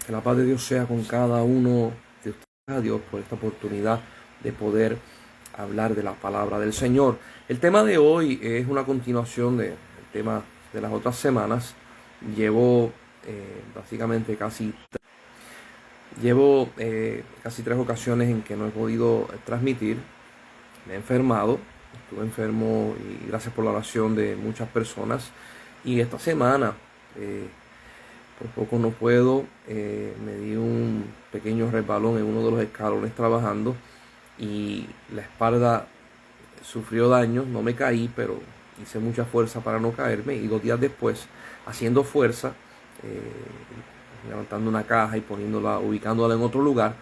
Que la paz de Dios sea con cada uno de ustedes. A Dios por esta oportunidad de poder hablar de la palabra del Señor. El tema de hoy es una continuación del tema de las otras semanas. Llevo básicamente casi 3 ocasiones en que no he podido transmitir. Me he enfermado, estuve enfermo y gracias por la oración de muchas personas. Y esta semana por poco no puedo, me di un pequeño resbalón en uno de los escalones trabajando y la espalda sufrió daños. No me caí, pero hice mucha fuerza para no caerme y 2 días después, haciendo fuerza, levantando una caja y ubicándola en otro lugar,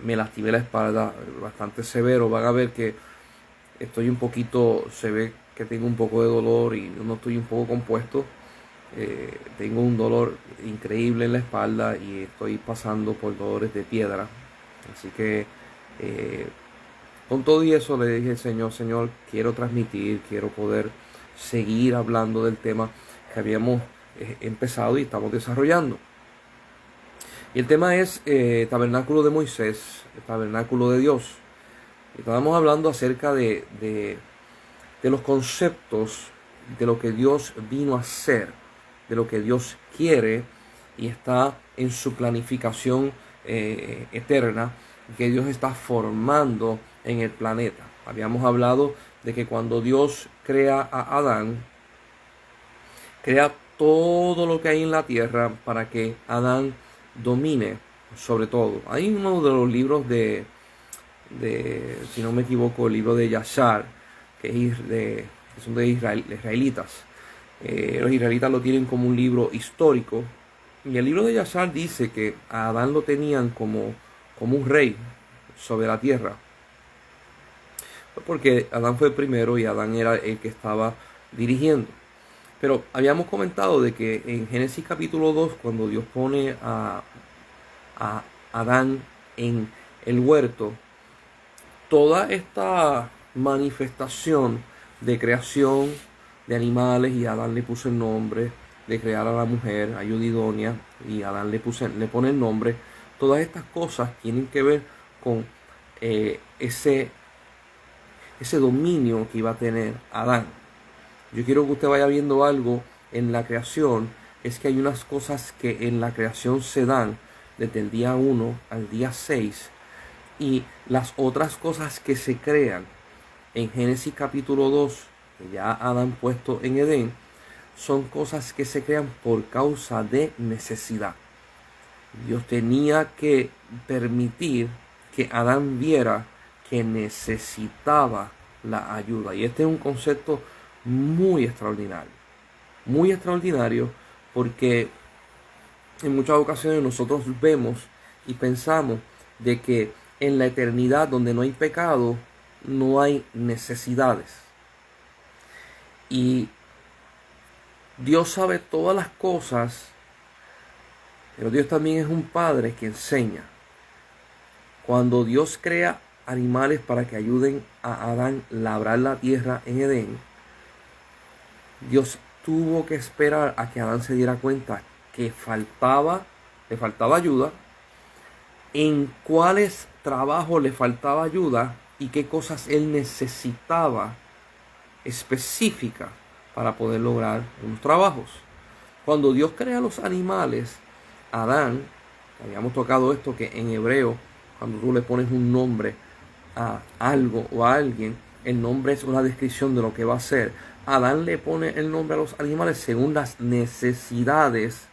me lastimé la espalda bastante severo. Van a ver que se ve que tengo un poco de dolor y no estoy un poco compuesto. Tengo un dolor increíble en la espalda y estoy pasando por dolores de piedra. Así que con todo y eso le dije: Señor, quiero transmitir, quiero poder seguir hablando del tema que habíamos empezado y estamos desarrollando. Y el tema es tabernáculo de Moisés, el tabernáculo de Dios. Y estábamos hablando acerca de los conceptos de lo que Dios vino a hacer, de lo que Dios quiere y está en su planificación eterna, que Dios está formando en el planeta. Habíamos hablado de que cuando Dios crea a Adán, crea todo lo que hay en la tierra para que Adán domine sobre todo. Hay uno de los libros si no me equivoco, el libro de Yashar, que son de israelitas. Los israelitas lo tienen como un libro histórico. Y el libro de Yashar dice que a Adán lo tenían como un rey sobre la tierra. Porque Adán fue el primero y Adán era el que estaba dirigiendo. Pero habíamos comentado de que en Génesis capítulo 2, cuando Dios pone a Adán en el huerto, toda esta manifestación de creación de animales, y Adán le puso el nombre, de crear a la mujer, ayuda idónea, y Adán le pone el nombre. Todas estas cosas tienen que ver con ese dominio que iba a tener Adán. Yo quiero que usted vaya viendo algo en la creación. Es que hay unas cosas que en la creación se dan desde el día 1 al día 6, y las otras cosas que se crean en Génesis capítulo 2, que ya Adán puesto en Edén, son cosas que se crean por causa de necesidad. Dios tenía que permitir que Adán viera que necesitaba la ayuda. Y este es un concepto muy extraordinario, porque en muchas ocasiones nosotros vemos y pensamos de que en la eternidad, donde no hay pecado, no hay necesidades. Y Dios sabe todas las cosas, pero Dios también es un padre que enseña. Cuando Dios crea animales para que ayuden a Adán a labrar la tierra en Edén, Dios tuvo que esperar a que Adán se diera cuenta que le faltaba ayuda, en cuáles trabajos le faltaba ayuda y qué cosas él necesitaba específicas para poder lograr unos trabajos. Cuando Dios crea los animales, Adán, habíamos tocado esto, que en hebreo, cuando tú le pones un nombre a algo o a alguien, el nombre es una descripción de lo que va a ser. Adán le pone el nombre a los animales según las necesidades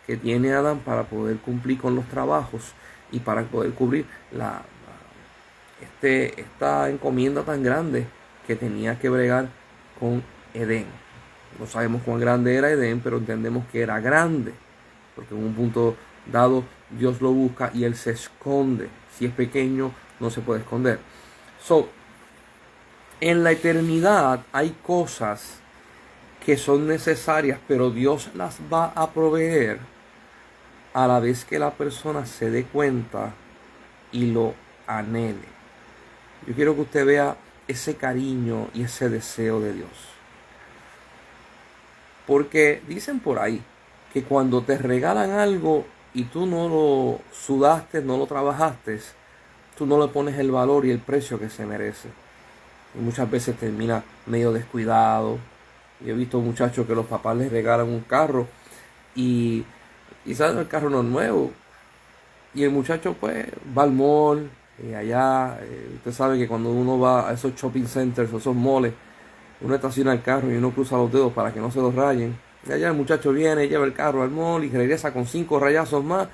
que tiene Adán para poder cumplir con los trabajos y para poder cubrir esta encomienda tan grande que tenía que bregar con Edén. No sabemos cuán grande era Edén, pero entendemos que era grande, porque en un punto dado Dios lo busca y él se esconde. Si es pequeño, no se puede esconder. En la eternidad hay cosas que son necesarias, pero Dios las va a proveer a la vez que la persona se dé cuenta y lo anhele. Yo quiero que usted vea ese cariño y ese deseo de Dios. Porque dicen por ahí que cuando te regalan algo y tú no lo sudaste, no lo trabajaste, tú no le pones el valor y el precio que se merece. Y muchas veces termina medio descuidado. Yo he visto muchachos que los papás les regalan un carro y saben, el carro no es nuevo. Y el muchacho pues va al mall, allá, usted sabe que cuando uno va a esos shopping centers o esos malls, uno estaciona el carro y uno cruza los dedos para que no se los rayen. Y allá el muchacho viene, lleva el carro al mall y regresa con 5 rayazos más.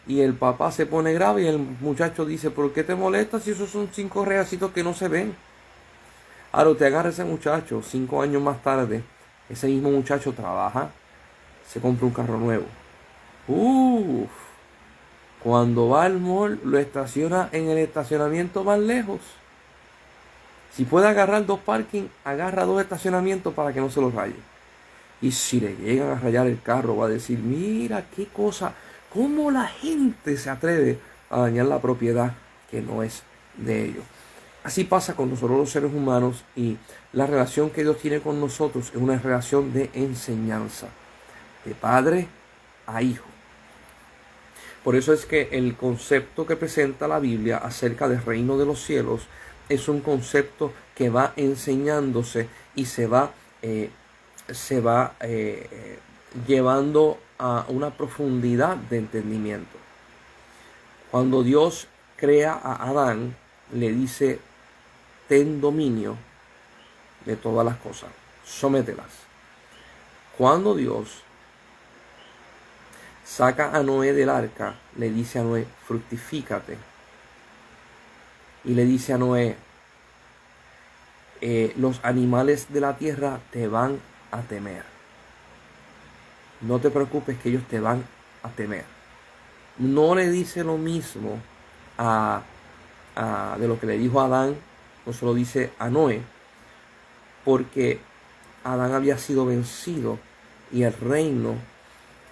Y el papá se pone grave y el muchacho dice, ¿por qué te molesta si esos son 5 rayacitos que no se ven? Ahora usted agarra a ese muchacho, 5 años más tarde, ese mismo muchacho trabaja, se compra un carro nuevo. Uff, cuando va al mall lo estaciona en el estacionamiento más lejos. Si puede agarrar 2 parking, agarra 2 estacionamientos para que no se los raye. Y si le llegan a rayar el carro, va a decir, mira qué cosa, cómo la gente se atreve a dañar la propiedad que no es de ellos. Así pasa con nosotros los seres humanos, y la relación que Dios tiene con nosotros es una relación de enseñanza, de padre a hijo. Por eso es que el concepto que presenta la Biblia acerca del reino de los cielos es un concepto que va enseñándose y se va llevando a una profundidad de entendimiento. Cuando Dios crea a Adán, le dice, ten dominio de todas las cosas, somételas. Cuando Dios saca a Noé del arca, le dice a Noé, fructifícate. Y le dice a Noé, los animales de la tierra te van a temer. No te preocupes que ellos te van a temer. No le dice lo mismo de lo que le dijo a Adán, no se lo dice a Noé, porque Adán había sido vencido y el reino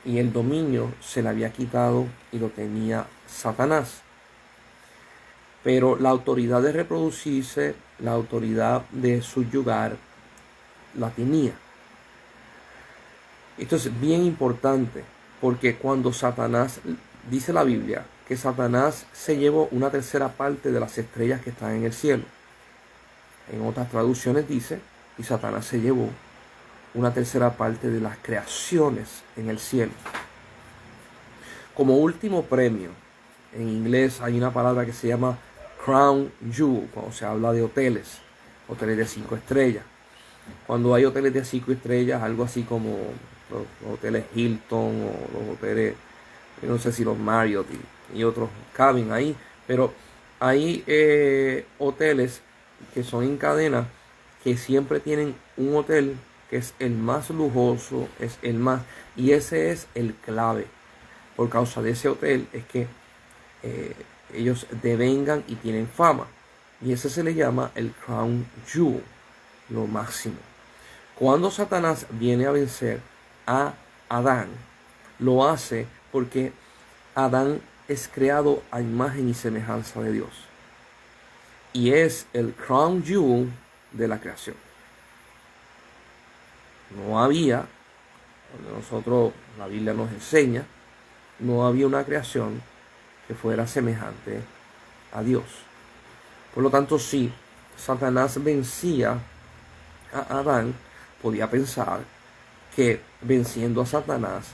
y el dominio se le había quitado y lo tenía Satanás. Pero la autoridad de reproducirse, la autoridad de subyugar, la tenía. Esto es bien importante, porque cuando Satanás, dice la Biblia, que Satanás se llevó una tercera parte de las estrellas que están en el cielo. En otras traducciones dice, y Satanás se llevó una tercera parte de las creaciones en el cielo. Como último premio, en inglés hay una palabra que se llama Crown Jewel, cuando se habla de hoteles de 5 estrellas. Cuando hay hoteles de 5 estrellas, algo así como los hoteles Hilton o los hoteles, yo no sé si los Marriott y otros caben ahí, pero hay hoteles que son en cadena, que siempre tienen un hotel que es el más lujoso, es el más, y ese es el clave. Por causa de ese hotel es que ellos devengan y tienen fama, y ese se le llama el Crown Jewel, lo máximo. Cuando Satanás viene a vencer a Adán, lo hace porque Adán es creado a imagen y semejanza de Dios, y es el Crown Jewel de la creación. No había, donde nosotros, la Biblia nos enseña, no había una creación que fuera semejante a Dios. Por lo tanto, si Satanás vencía a Adán, podía pensar que venciendo a Satanás,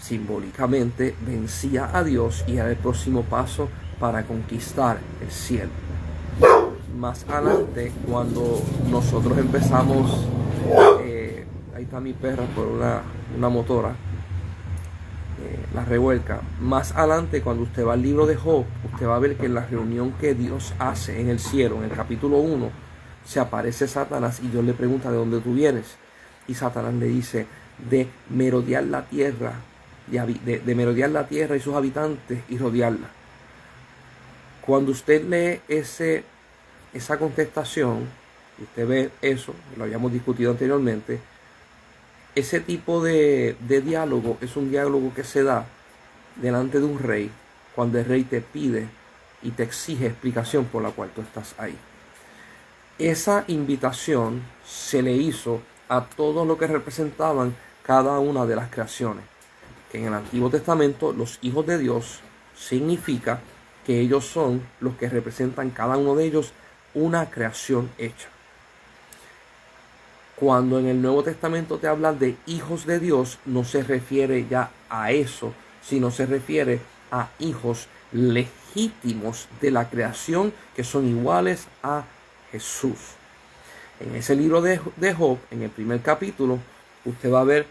simbólicamente vencía a Dios y era el próximo paso para conquistar el cielo. Más adelante, cuando nosotros empezamos, ahí está mi perra por una motora, la revuelca. Más adelante, cuando usted va al libro de Job, usted va a ver que en la reunión que Dios hace en el cielo, en el capítulo 1, se aparece Satanás y Dios le pregunta, ¿de dónde tú vienes? Y Satanás le dice, de merodear la tierra, de merodear la tierra y sus habitantes y rodearla. Cuando usted lee esa contestación, usted ve eso, lo habíamos discutido anteriormente, ese tipo de diálogo es un diálogo que se da delante de un rey, cuando el rey te pide y te exige explicación por la cual tú estás ahí. Esa invitación se le hizo a todos los que representaban cada una de las creaciones. que en el Antiguo Testamento los hijos de Dios significa que ellos son los que representan cada uno de ellos una creación hecha. Cuando en el Nuevo Testamento te habla de hijos de Dios, no se refiere ya a eso, sino se refiere a hijos legítimos de la creación que son iguales a Jesús. En ese libro de Job, en el primer capítulo, usted va a ver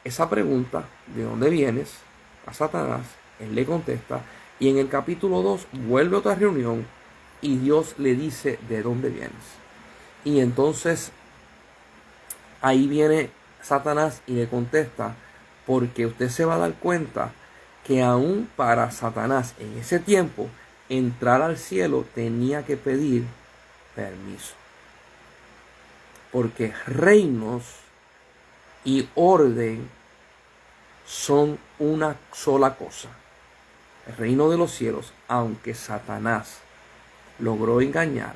esa pregunta, ¿de dónde vienes? A Satanás, él le contesta, y en el capítulo 2 vuelve otra reunión y Dios le dice, ¿de dónde vienes? Y entonces ahí viene Satanás y le contesta, porque usted se va a dar cuenta que aún para Satanás en ese tiempo, entrar al cielo tenía que pedir permiso. Porque reinos y orden son una sola cosa. El reino de los cielos, aunque Satanás logró engañar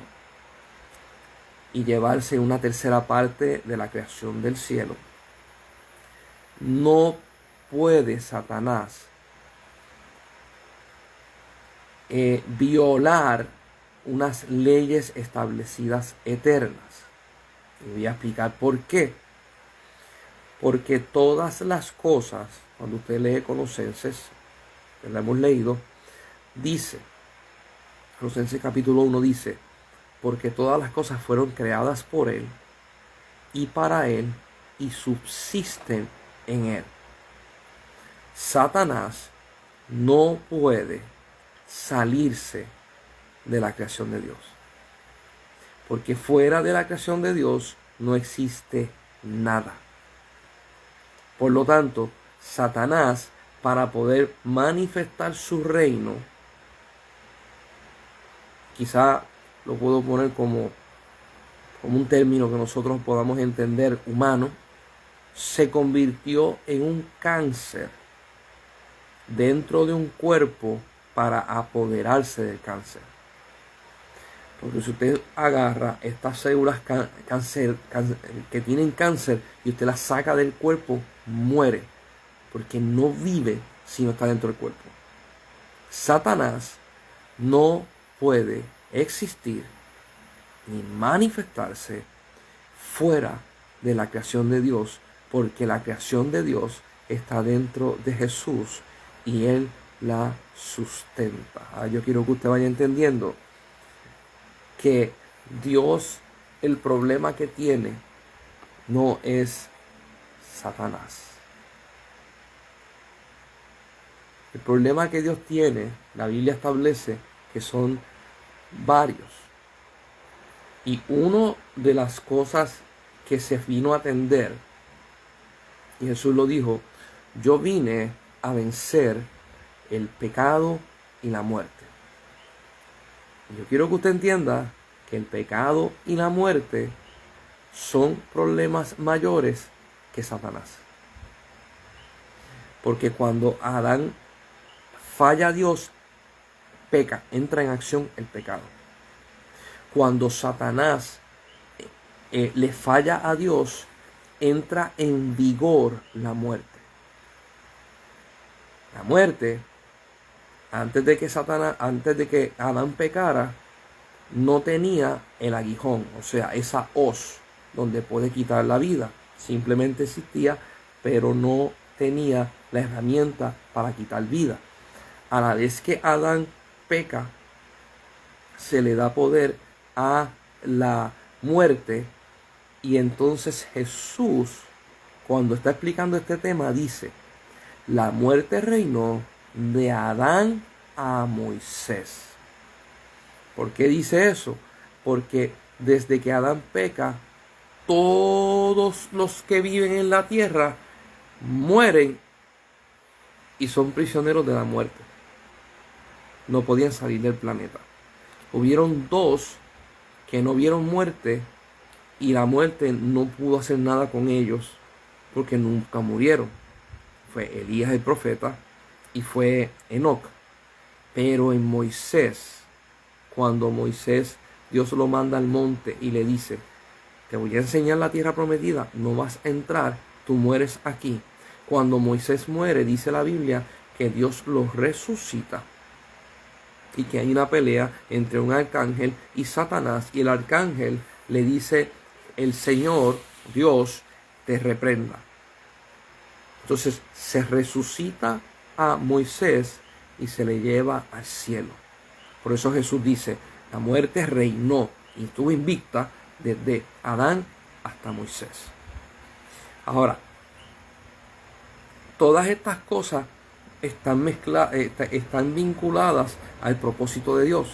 y llevarse una tercera parte de la creación del cielo, no puede Satanás violar unas leyes establecidas eternas. Y voy a explicar por qué. Porque todas las cosas, cuando usted lee Colosenses, que la hemos leído, dice, Colosenses capítulo 1 dice, porque todas las cosas fueron creadas por Él y para Él y subsisten en Él. Satanás no puede salirse de la creación de Dios. Porque fuera de la creación de Dios no existe nada. Por lo tanto, Satanás, para poder manifestar su reino, quizá lo puedo poner como un término que nosotros podamos entender humano, se convirtió en un cáncer dentro de un cuerpo para apoderarse del cáncer. Porque si usted agarra estas células que tienen cáncer y usted las saca del cuerpo, muere. Porque no vive si no está dentro del cuerpo. Satanás no puede existir ni manifestarse fuera de la creación de Dios, porque la creación de Dios está dentro de Jesús y Él la sustenta. Yo quiero que usted vaya entendiendo que Dios, el problema que tiene no es Satanás. El problema que Dios tiene, la Biblia establece que son varios. Y una de las cosas que se vino a atender, y Jesús lo dijo, yo vine a vencer el pecado y la muerte. Y yo quiero que usted entienda que el pecado y la muerte son problemas mayores que Satanás. Porque cuando Adán falla a Dios, peca, entra en acción el pecado. Cuando Satanás le falla a Dios, entra en vigor la muerte. La muerte, antes de que Adán pecara, no tenía el aguijón, o sea, esa hoz donde puede quitar la vida. Simplemente existía, pero no tenía la herramienta para quitar vida. A la vez que Adán peca, se le da poder a la muerte. Y entonces Jesús, cuando está explicando este tema, dice, la muerte reinó de Adán a Moisés. ¿Por qué dice eso? Porque desde que Adán peca, todos los que viven en la tierra mueren y son prisioneros de la muerte. No podían salir del planeta. Hubieron dos que no vieron muerte y la muerte no pudo hacer nada con ellos porque nunca murieron. Fue Elías el profeta y fue Enoc. Pero en Moisés, cuando Moisés, Dios lo manda al monte y le dice, te voy a enseñar la tierra prometida, no vas a entrar, tú mueres aquí. Cuando Moisés muere, dice la Biblia que Dios lo resucita y que hay una pelea entre un arcángel y Satanás, y el arcángel le dice: el Señor, Dios, te reprenda. Entonces se resucita a Moisés y se le lleva al cielo. Por eso Jesús dice: la muerte reinó y estuvo invicta desde Adán hasta Moisés. Ahora, todas estas cosas están vinculadas al propósito de Dios.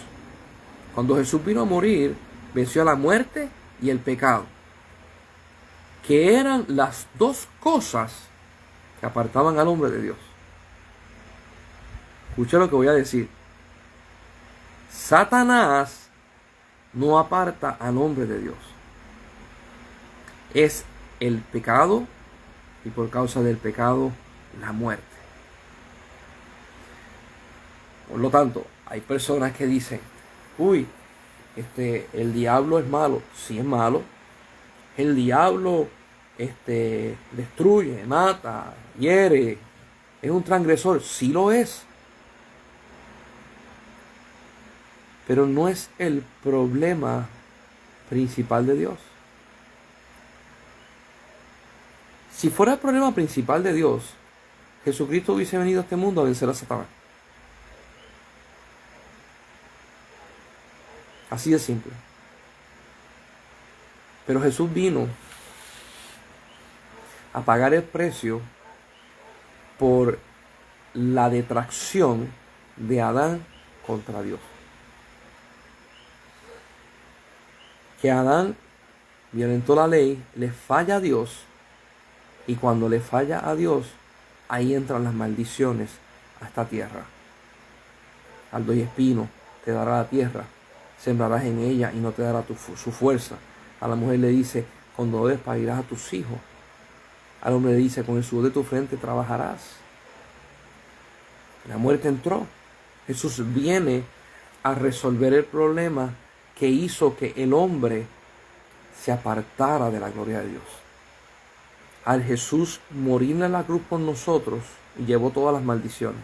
Cuando Jesús vino a morir, venció a la muerte y el pecado, que eran las dos cosas que apartaban al hombre de Dios. Escucha lo que voy a decir. Satanás no aparta al hombre de Dios. Es el pecado, y por causa del pecado, la muerte. Por lo tanto, hay personas que dicen: uy, el diablo es malo. Sí, es malo. El diablo destruye, mata, hiere. Es un transgresor. Sí lo es. Pero no es el problema principal de Dios. Si fuera el problema principal de Dios, Jesucristo hubiese venido a este mundo a vencer a Satanás. Así de simple. Pero Jesús vino a pagar el precio por la detracción de Adán contra Dios. Que Adán violentó la ley, le falla a Dios, y cuando le falla a Dios, ahí entran las maldiciones a esta tierra. Aldo y espino te dará la tierra, sembrarás en ella y no te dará su fuerza. A la mujer le dice: con dolores parirás a tus hijos. Al hombre le dice: con el sudor de tu frente trabajarás. La muerte entró. Jesús viene a resolver el problema que hizo que el hombre se apartara de la gloria de Dios. Al Jesús morir en la cruz por nosotros, llevó todas las maldiciones.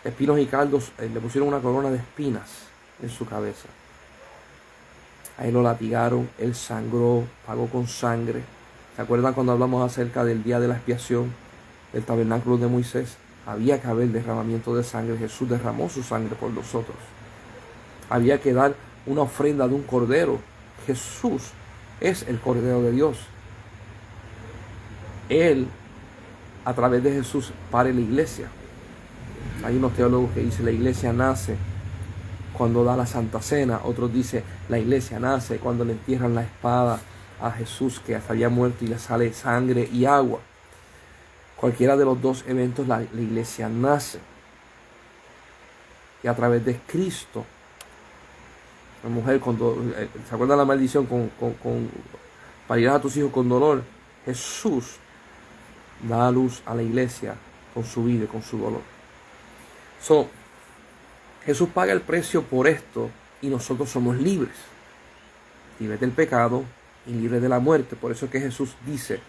Espinos y cardos, le pusieron una corona de espinas en su cabeza. A él lo latigaron, él sangró, pagó con sangre. ¿Se acuerdan cuando hablamos acerca del día de la expiación del tabernáculo de Moisés? Había que haber derramamiento de sangre. Jesús derramó su sangre por nosotros. Había que dar una ofrenda de un cordero. Jesús es el Cordero de Dios. Él, a través de Jesús, pare la iglesia. Hay unos teólogos que dicen: la iglesia nace cuando da la Santa Cena. Otros dicen: la iglesia nace cuando le entierran la espada a Jesús, que hasta había muerto, y le sale sangre y agua. Cualquiera de los dos eventos, la iglesia nace. Y a través de Cristo, la mujer, ¿se acuerdan la maldición parirás a tus hijos con dolor? Jesús da a luz a la iglesia con su vida y con su dolor. Jesús paga el precio por esto y nosotros somos libres. Libres del pecado y libres de la muerte. Por eso es que Jesús dice: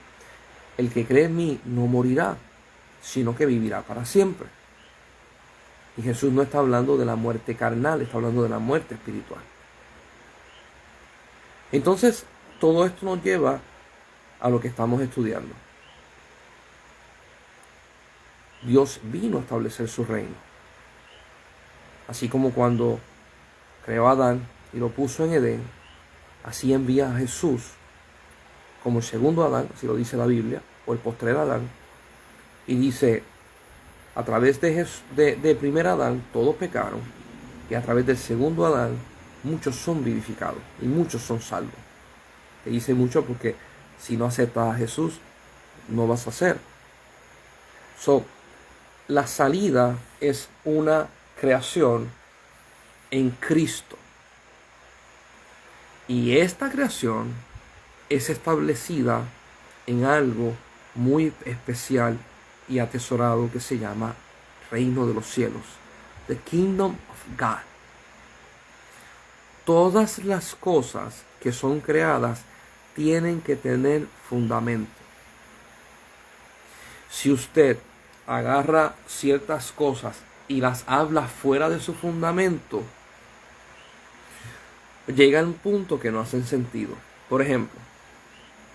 el que cree en mí no morirá, sino que vivirá para siempre. Y Jesús no está hablando de la muerte carnal, está hablando de la muerte espiritual. Entonces, todo esto nos lleva a lo que estamos estudiando. Dios vino a establecer su reino. Así como cuando creó a Adán y lo puso en Edén, así envía a Jesús como el segundo Adán, así lo dice la Biblia, o el postrer Adán, y dice: a través de primer Adán todos pecaron, y a través del segundo Adán muchos son vivificados y muchos son salvos. Te dice mucho porque si no aceptas a Jesús, no vas a ser. La salida es una creación en Cristo. Y esta creación es establecida en algo muy especial y atesorado que se llama Reino de los Cielos, the Kingdom of God. Todas las cosas que son creadas tienen que tener fundamento. Si usted agarra ciertas cosas y las habla fuera de su fundamento, llega a un punto que no hacen sentido. Por ejemplo,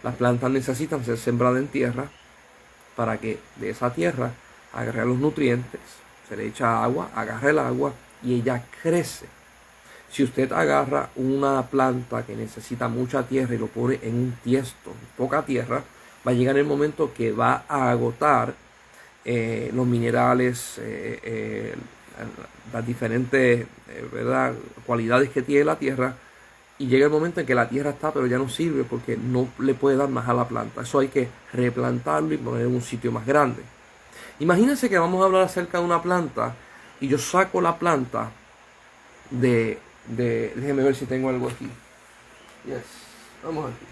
las plantas necesitan ser sembradas en tierra para que de esa tierra agarre los nutrientes, se le echa agua, agarre el agua y ella crece. Si usted agarra una planta que necesita mucha tierra y lo pone en un tiesto, poca tierra, va a llegar el momento que va a agotar los minerales, las diferentes ¿verdad? Cualidades que tiene la tierra, y llega el momento en que la tierra está pero ya no sirve porque no le puede dar más a la planta. Eso hay que replantarlo y poner en un sitio más grande. Imagínense que vamos a hablar acerca de una planta y yo saco la planta déjeme ver si tengo algo aquí. Yes, vamos aquí.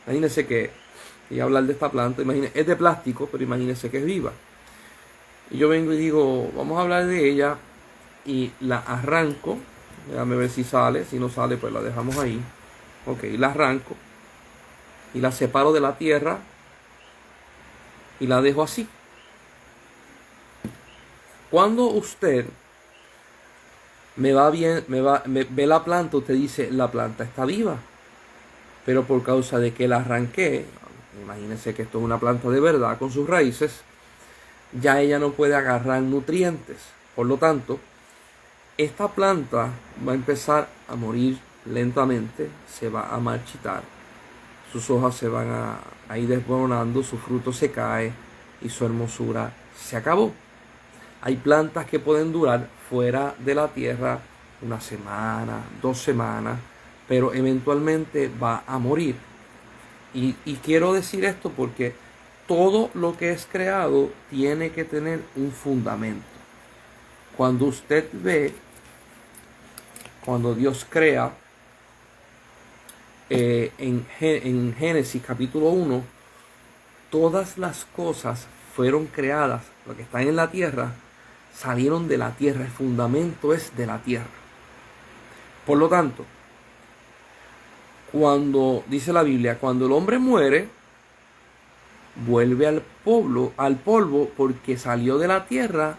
Imagínense que voy a hablar de esta planta. Es de plástico, pero imagínense que es viva. Y yo vengo y digo, vamos a hablar de ella y la arranco. Déjame ver si sale. Si no sale, pues la dejamos ahí. Ok, la arranco y la separo de la tierra y la dejo así. Cuando usted ve la planta, usted dice, la planta está viva. Pero por causa de que la arranqué, imagínense que esto es una planta de verdad con sus raíces, ya ella no puede agarrar nutrientes. Por lo tanto, esta planta va a empezar a morir lentamente, se va a marchitar, sus hojas se van a ir desboronando, su fruto se cae y su hermosura se acabó. Hay plantas que pueden durar fuera de la tierra una semana, 2 semanas, pero eventualmente va a morir. Y quiero decir esto porque todo lo que es creado tiene que tener un fundamento. Cuando usted ve, cuando Dios crea, en Génesis capítulo 1, todas las cosas fueron creadas, lo que está en la tierra, salieron de la tierra, el fundamento es de la tierra. Por lo tanto, cuando dice la Biblia, cuando el hombre muere, vuelve al polvo porque salió de la tierra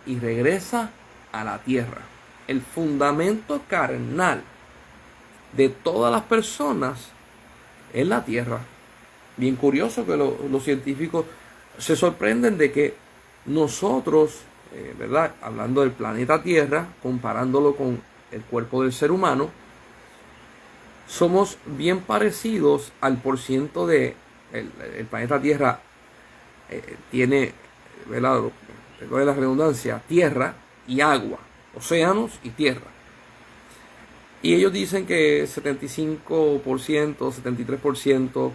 y regresa a la tierra. El fundamento carnal de todas las personas es la tierra. Bien curioso que los científicos se sorprenden de que nosotros, ¿verdad? Hablando del planeta Tierra, comparándolo con el cuerpo del ser humano, somos bien parecidos al porciento de el planeta Tierra. Tiene, ¿verdad? Perdón la redundancia, tierra y agua, océanos y tierra. Y ellos dicen que 75%, 73%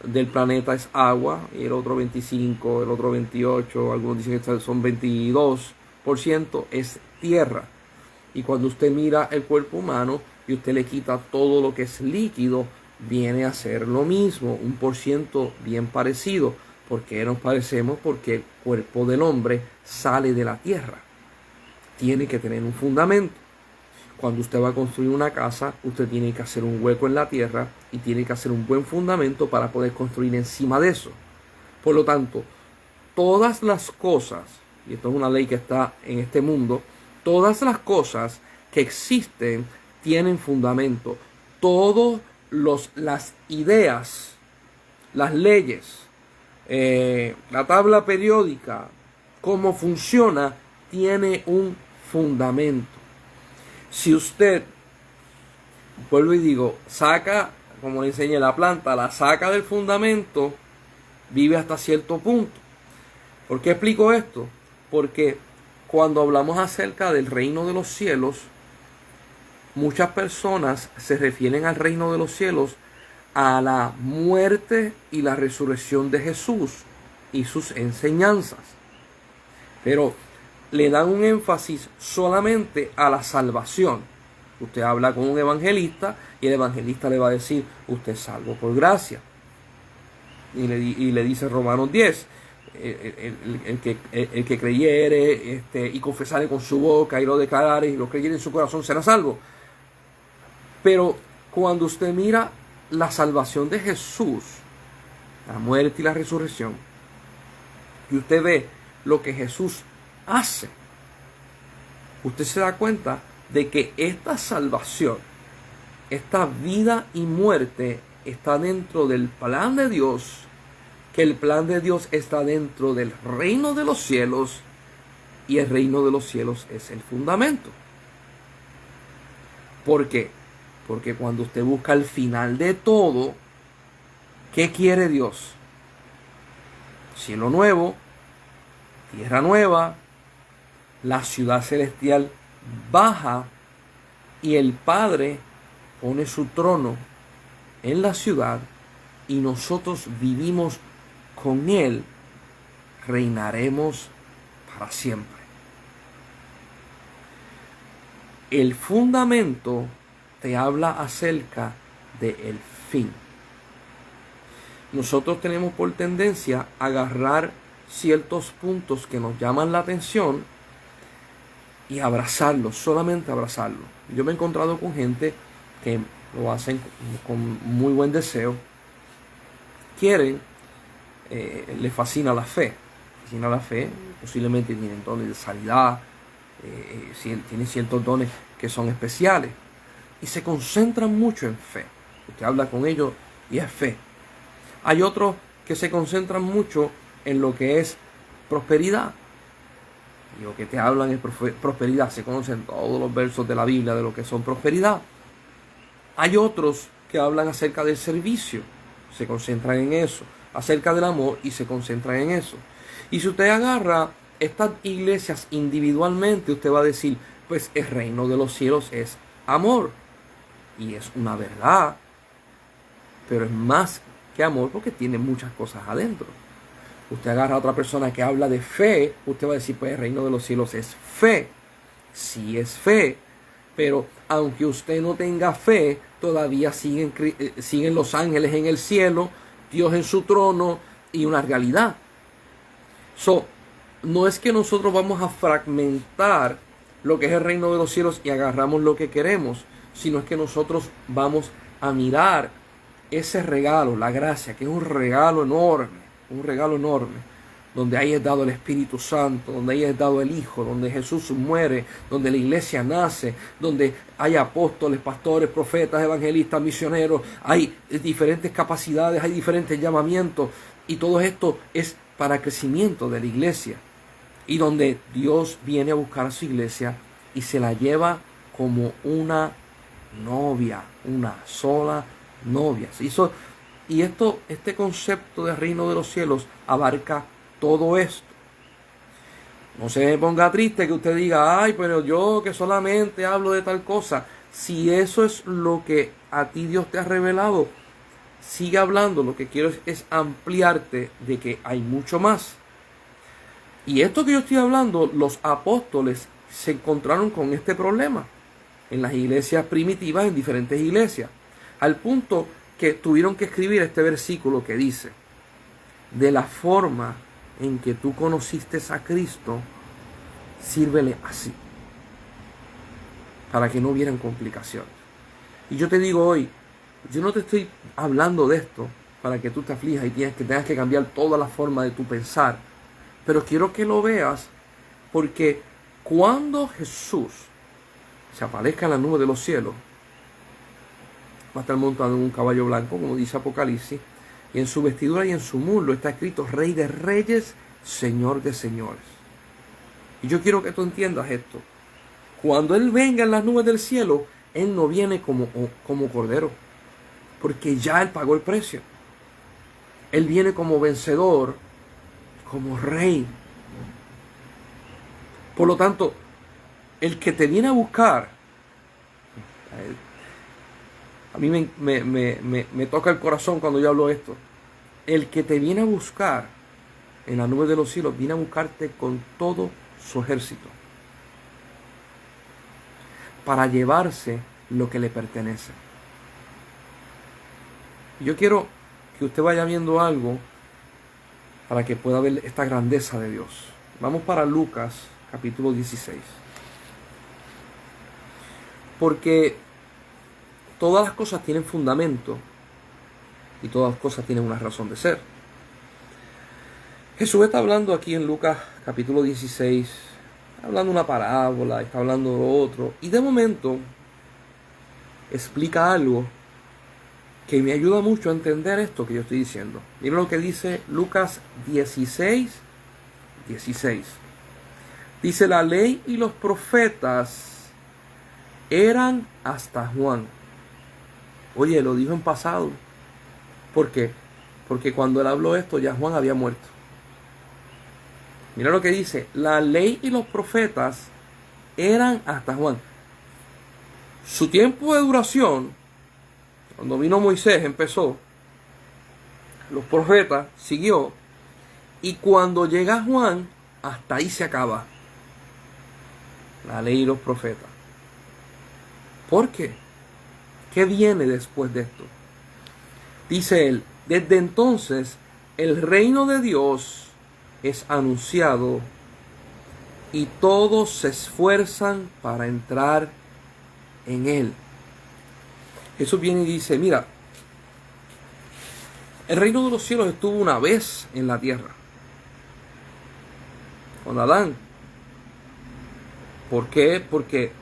del planeta es agua, y el otro 25%, el otro 28%, algunos dicen que son 22% es tierra. Y cuando usted mira el cuerpo humano y usted le quita todo lo que es líquido, viene a ser lo mismo, un porciento bien parecido. ¿Por qué nos parecemos? Porque el cuerpo del hombre sale de la tierra. Tiene que tener un fundamento. Cuando usted va a construir una casa, usted tiene que hacer un hueco en la tierra y tiene que hacer un buen fundamento para poder construir encima de eso. Por lo tanto, todas las cosas, y esto es una ley que está en este mundo, todas las cosas que existen tienen fundamento. Todas las ideas, las leyes, la tabla periódica, cómo funciona, tiene un fundamento. Si usted, vuelvo y digo, saca, como le enseñé la planta, la saca del fundamento, vive hasta cierto punto. ¿Por qué explico esto? Porque cuando hablamos acerca del reino de los cielos, muchas personas se refieren al reino de los cielos a la muerte y la resurrección de Jesús y sus enseñanzas. Pero le dan un énfasis solamente a la salvación. Usted habla con un evangelista y el evangelista le va a decir, usted es salvo por gracia. Y le dice Romanos 10, el que creyere y confesare con su boca y lo declarare y lo creyere en su corazón será salvo. Pero cuando usted mira la salvación de Jesús, la muerte y la resurrección, y usted ve lo que Jesús hace, usted se da cuenta de que esta salvación, esta vida y muerte está dentro del plan de Dios, que el plan de Dios está dentro del reino de los cielos, y el reino de los cielos es el fundamento. ¿Por qué? Porque cuando usted busca el final de todo, ¿qué quiere Dios? Cielo nuevo, tierra nueva, la ciudad celestial baja y el Padre pone su trono en la ciudad y nosotros vivimos con Él, reinaremos para siempre. El fundamento te habla acerca del fin. Nosotros tenemos por tendencia a agarrar ciertos puntos que nos llaman la atención y abrazarlos, solamente abrazarlos. Yo me he encontrado con gente que lo hacen con muy buen deseo. Quieren, les fascina la fe. Posiblemente tienen dones de sanidad, tienen ciertos dones que son especiales y se concentran mucho en fe. Usted habla con ellos y es fe. Hay otros que se concentran mucho en lo que es prosperidad. Y lo que te hablan es prosperidad. Se conocen todos los versos de la Biblia de lo que son prosperidad. Hay otros que hablan acerca del servicio. Se concentran en eso. Acerca del amor y se concentran en eso. Y si usted agarra estas iglesias individualmente, usted va a decir, pues el reino de los cielos es amor. Y es una verdad. Pero es más que amor porque tiene muchas cosas adentro. Usted agarra a otra persona que habla de fe, usted va a decir, pues el reino de los cielos es fe. Sí es fe, pero aunque usted no tenga fe, todavía siguen los ángeles en el cielo, Dios en su trono y una realidad. No es que nosotros vamos a fragmentar lo que es el reino de los cielos y agarramos lo que queremos, sino es que nosotros vamos a mirar ese regalo, la gracia, que es un regalo enorme, donde ahí es dado el Espíritu Santo, donde ahí es dado el Hijo, donde Jesús muere, donde la iglesia nace, donde hay apóstoles, pastores, profetas, evangelistas, misioneros, hay diferentes capacidades, hay diferentes llamamientos, y todo esto es para crecimiento de la iglesia, y donde Dios viene a buscar a su iglesia y se la lleva como una novia, una sola novia. Y este concepto de reino de los cielos abarca todo esto. No se me ponga triste que usted diga, ay, pero yo que solamente hablo de tal cosa. Si eso es lo que a ti Dios te ha revelado, sigue hablando. Lo que quiero es ampliarte de que hay mucho más. Y esto que yo estoy hablando, los apóstoles se encontraron con este problema en las iglesias primitivas, en diferentes iglesias, al punto que tuvieron que escribir este versículo que dice, de la forma en que tú conociste a Cristo, sírvele así, para que no hubieran complicaciones. Y yo te digo hoy, yo no te estoy hablando de esto para que tú te aflijas y tengas que cambiar toda la forma de tu pensar, pero quiero que lo veas, porque cuando Jesús se aparezca en la nube de los cielos, va a estar montado en un caballo blanco, como dice Apocalipsis, y en su vestidura y en su muslo está escrito Rey de Reyes, Señor de Señores. Y yo quiero que tú entiendas esto. Cuando Él venga en las nubes del cielo, Él no viene como cordero, porque ya Él pagó el precio. Él viene como vencedor, como rey. Por lo tanto, el que te viene a buscar, a mí me toca el corazón cuando yo hablo esto. El que te viene a buscar en la nube de los cielos, viene a buscarte con todo su ejército para llevarse lo que le pertenece. Yo quiero que usted vaya viendo algo para que pueda ver esta grandeza de Dios. Vamos para Lucas capítulo 16. Porque todas las cosas tienen fundamento y todas las cosas tienen una razón de ser. Jesús está hablando aquí en Lucas capítulo 16, está hablando una parábola, está hablando de lo otro, y de momento explica algo que me ayuda mucho a entender esto que yo estoy diciendo. Miren lo que dice Lucas 16. Dice: la ley y los profetas eran hasta Juan. Oye, lo dijo en pasado. ¿Por qué? Porque cuando él habló esto ya Juan había muerto. Mira lo que dice: la ley y los profetas eran hasta Juan. Su tiempo de duración, cuando vino Moisés, empezó. Los profetas siguió. Y cuando llega Juan, hasta ahí se acaba la ley y los profetas. ¿Por qué? ¿Qué viene después de esto? Dice él: desde entonces el reino de Dios es anunciado y todos se esfuerzan para entrar en él. Jesús viene y dice: mira, el reino de los cielos estuvo una vez en la tierra, con Adán. ¿Por qué? Porque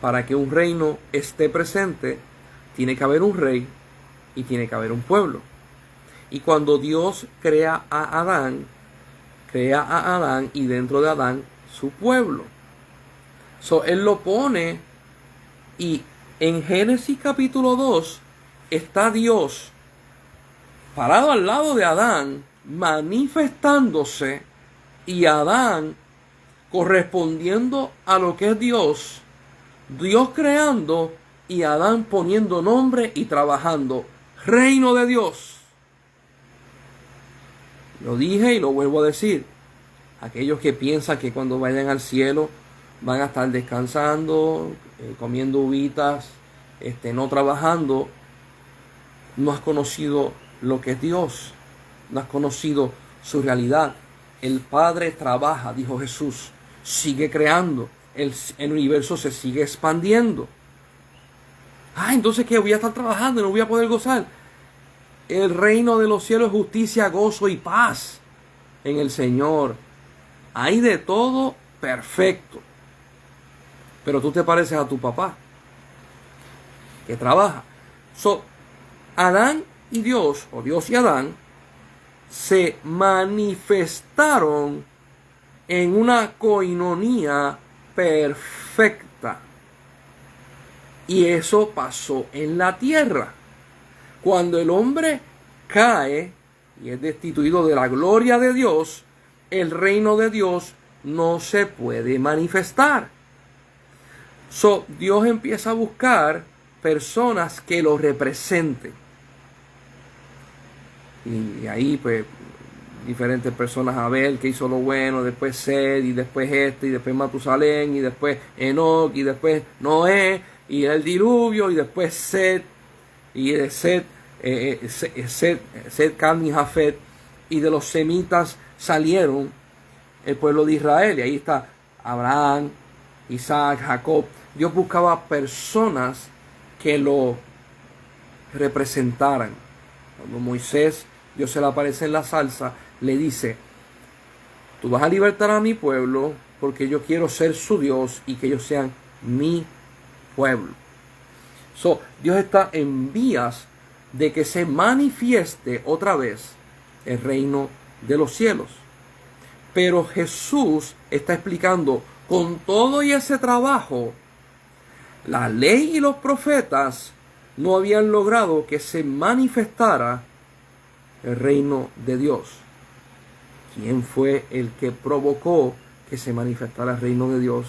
para que un reino esté presente, tiene que haber un rey y tiene que haber un pueblo. Y cuando Dios crea a Adán y dentro de Adán su pueblo. Él lo pone, y en Génesis capítulo 2 está Dios parado al lado de Adán, manifestándose, y Adán correspondiendo a lo que es Dios, Dios creando y Adán poniendo nombre y trabajando. Reino de Dios. Lo dije y lo vuelvo a decir. Aquellos que piensan que cuando vayan al cielo van a estar descansando, comiendo uvitas, no trabajando, no has conocido lo que es Dios, no has conocido su realidad. El Padre trabaja, dijo Jesús, sigue creando, el universo se sigue expandiendo. Entonces ¿qué? Voy a estar trabajando y no voy a poder gozar. El reino de los cielos es justicia, gozo y paz en el Señor. Hay de todo perfecto. Pero tú te pareces a tu papá, que trabaja. Adán y Dios, o Dios y Adán, se manifestaron en una coinonía perfecta. Y eso pasó en la tierra. Cuando el hombre cae y es destituido de la gloria de Dios, el reino de Dios no se puede manifestar. Dios empieza a buscar personas que lo representen. Y ahí pues diferentes personas: Abel, que hizo lo bueno, después Sed, y después y después Matusalén, y después Enoc, y después Noé, y el diluvio, y después Sed, y de Sed, Cam y Jafet, y de los semitas salieron el pueblo de Israel, y ahí está Abraham, Isaac, Jacob. Dios buscaba personas que lo representaran. Cuando Moisés, Dios se le aparece en la zarza, le dice: tú vas a libertar a mi pueblo porque yo quiero ser su Dios y que ellos sean mi pueblo. Dios está en vías de que se manifieste otra vez el reino de los cielos. Pero Jesús está explicando: con todo y ese trabajo, la ley y los profetas no habían logrado que se manifestara el reino de Dios. ¿Quién fue el que provocó que se manifestara el reino de Dios?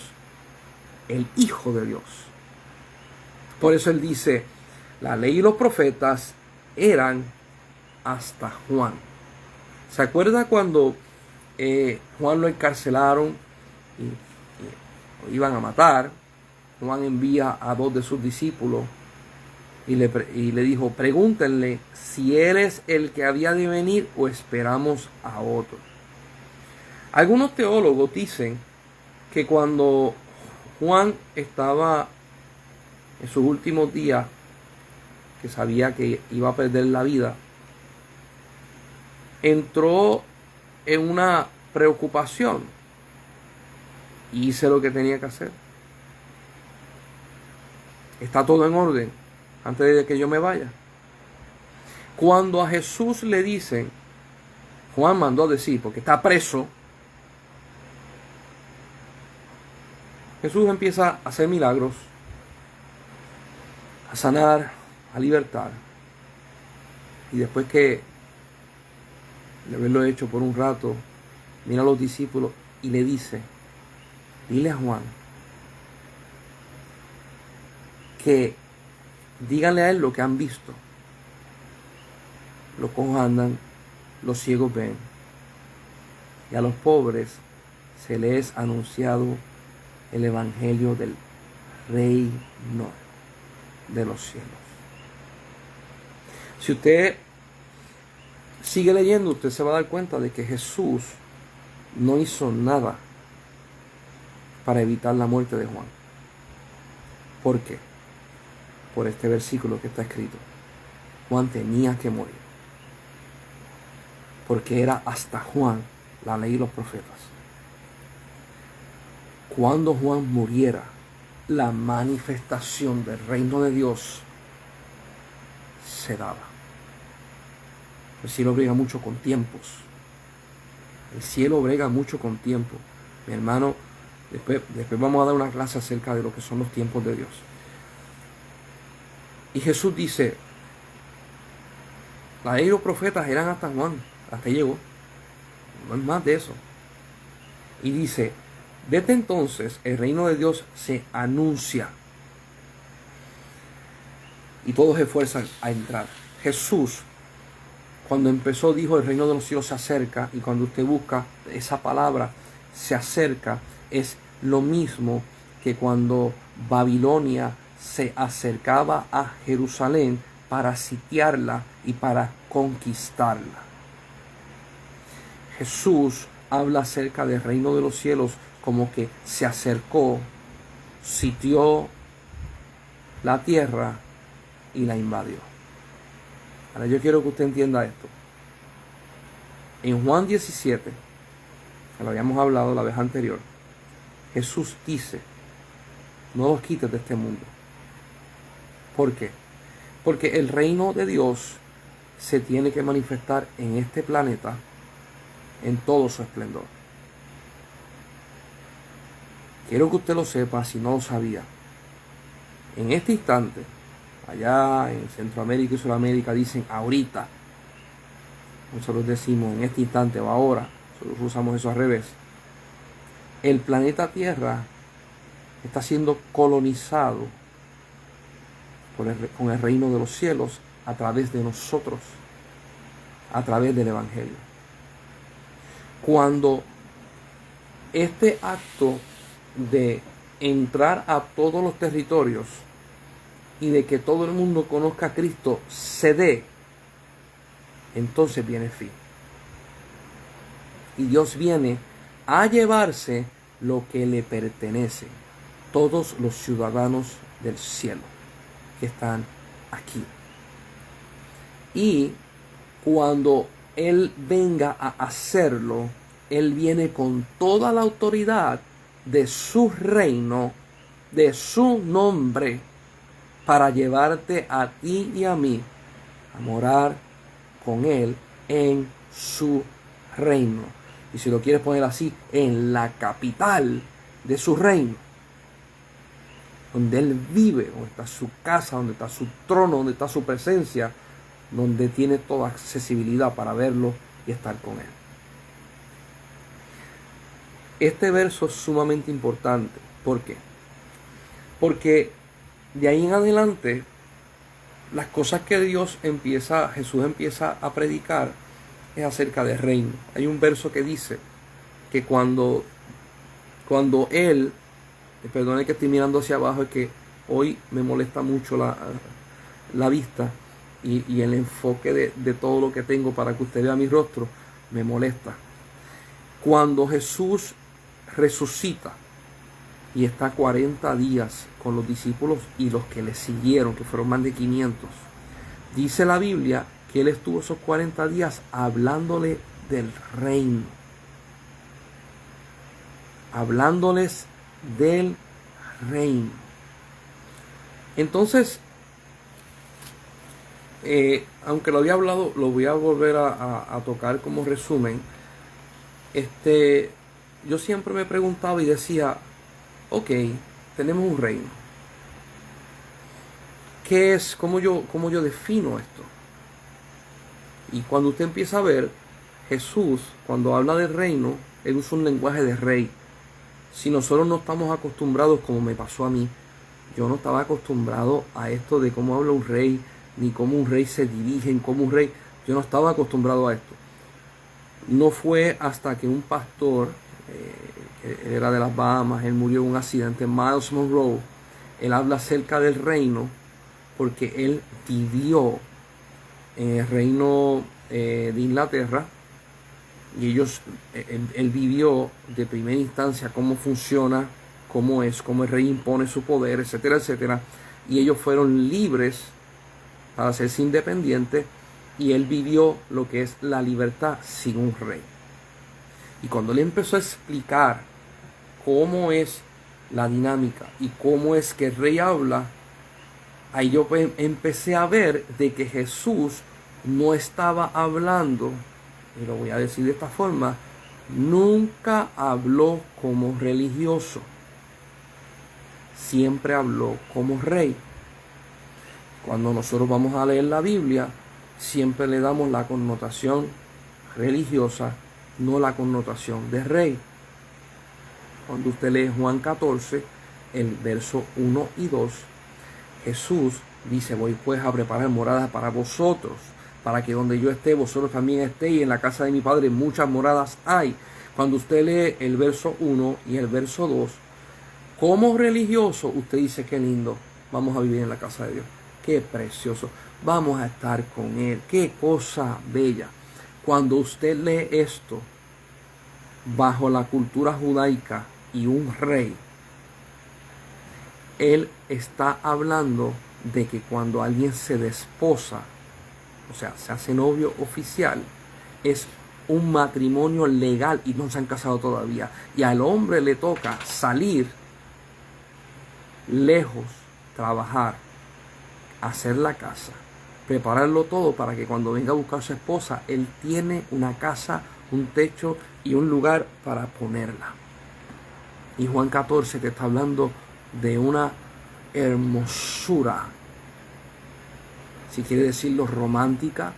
El Hijo de Dios. Por eso él dice: la ley y los profetas eran hasta Juan. ¿Se acuerda cuando Juan lo encarcelaron y lo iban a matar? Juan envía a 2 de sus discípulos y le dijo: pregúntenle si él es el que había de venir o esperamos a otro. Algunos teólogos dicen que cuando Juan estaba en sus últimos días, que sabía que iba a perder la vida, entró en una preocupación y hice lo que tenía que hacer. Está todo en orden antes de que yo me vaya. Cuando a Jesús le dicen, Juan mandó a decir, porque está preso, Jesús empieza a hacer milagros, a sanar, a libertar. Y después que de haberlo hecho por un rato, mira a los discípulos y le dice, dile a Juan que díganle a él lo que han visto. Los cojos andan, los ciegos ven, y a los pobres se les ha anunciado el evangelio del reino de los cielos. Si usted sigue leyendo, usted se va a dar cuenta de que Jesús no hizo nada para evitar la muerte de Juan. ¿Por qué? Por este versículo que está escrito. Juan tenía que morir, porque era hasta Juan la ley y los profetas. Cuando Juan muriera, la manifestación del reino de Dios se daba. El cielo brega mucho con tiempos. El cielo brega mucho con tiempo. Mi hermano, después vamos a dar una clase acerca de lo que son los tiempos de Dios. Y Jesús dice, la ley y los profetas eran hasta Juan, hasta llegó. No es más de eso. Y dice, desde entonces el reino de Dios se anuncia. Y todos se esfuerzan a entrar. Jesús, cuando empezó, dijo, el reino de los cielos se acerca. Y cuando usted busca esa palabra, se acerca, es lo mismo que cuando Babilonia se acercaba a Jerusalén para sitiarla y para conquistarla. Jesús habla acerca del reino de los cielos como que se acercó, sitió la tierra y la invadió. Ahora yo quiero que usted entienda esto. En Juan 17, que lo habíamos hablado la vez anterior, Jesús dice, no los quites de este mundo. ¿Por qué? Porque el reino de Dios se tiene que manifestar en este planeta en todo su esplendor. Quiero que usted lo sepa si no lo sabía. En este instante, allá en Centroamérica y Sudamérica dicen ahorita. Nosotros decimos en este instante o ahora. Nosotros usamos eso al revés. El planeta Tierra está siendo colonizado con el reino de los cielos a través de nosotros, a través del Evangelio. Cuando este acto de entrar a todos los territorios y de que todo el mundo conozca a Cristo se dé, entonces viene el fin. Y Dios viene a llevarse lo que le pertenece, todos los ciudadanos del cielo que están aquí. Y cuando Él venga a hacerlo, Él viene con toda la autoridad de su reino, de su nombre, para llevarte a ti y a mí a morar con Él en su reino. Y si lo quieres poner así, en la capital de su reino, donde Él vive, donde está su casa, donde está su trono, donde está su presencia, donde tiene toda accesibilidad para verlo y estar con Él. Este verso es sumamente importante. ¿Por qué? Porque de ahí en adelante, las cosas que Jesús empieza a predicar es acerca del reino. Hay un verso que dice que cuando Él, perdone que estoy mirando hacia abajo, es que hoy me molesta mucho la vista y el enfoque de todo lo que tengo para que usted vea mi rostro, me molesta. Cuando Jesús resucita y está 40 días con los discípulos y los que le siguieron, que fueron más de 500, dice la Biblia que Él estuvo esos 40 días hablándole del reino. Hablándoles del reino. Entonces, aunque lo había hablado, lo voy a volver a tocar como resumen. Yo siempre me preguntaba y decía, ok, tenemos un reino. ¿Qué es? ¿Cómo yo defino esto? Y cuando usted empieza a ver, Jesús, cuando habla del reino, él usa un lenguaje de rey. Si nosotros no estamos acostumbrados, como me pasó a mí, yo no estaba acostumbrado a esto de cómo habla un rey, ni cómo un rey se dirige, en cómo un rey, yo no estaba acostumbrado a esto. No fue hasta que un pastor, que era de las Bahamas, él murió en un accidente, Miles Monroe, él habla acerca del reino, porque él vivió en el reino de Inglaterra, y él vivió de primera instancia cómo funciona, cómo el rey impone su poder, etcétera, etcétera, y ellos fueron libres para hacerse independientes, y él vivió lo que es la libertad sin un rey. Y cuando él empezó a explicar cómo es la dinámica y cómo es que el rey habla, ahí yo empecé a ver de que Jesús no estaba hablando, y lo voy a decir de esta forma, nunca habló como religioso, siempre habló como rey. Cuando nosotros vamos a leer la Biblia, siempre le damos la connotación religiosa, no la connotación de rey. Cuando usted lee Juan 14, el verso 1 y 2, Jesús dice, voy pues a preparar moradas para vosotros, para que donde yo esté, vosotros también estéis, y en la casa de mi Padre muchas moradas hay. Cuando usted lee el verso 1 y el verso 2, como religioso, usted dice, qué lindo, vamos a vivir en la casa de Dios, qué precioso, vamos a estar con Él, qué cosa bella. Cuando usted lee esto, bajo la cultura judaica y un rey, él está hablando de que cuando alguien se desposa, o sea, se hace novio oficial, es un matrimonio legal y no se han casado todavía. Y al hombre le toca salir lejos, trabajar, hacer la casa, prepararlo todo para que cuando venga a buscar a su esposa, él tiene una casa, un techo y un lugar para ponerla. Y Juan 14 te está hablando de una hermosura, si quiere decirlo romántica,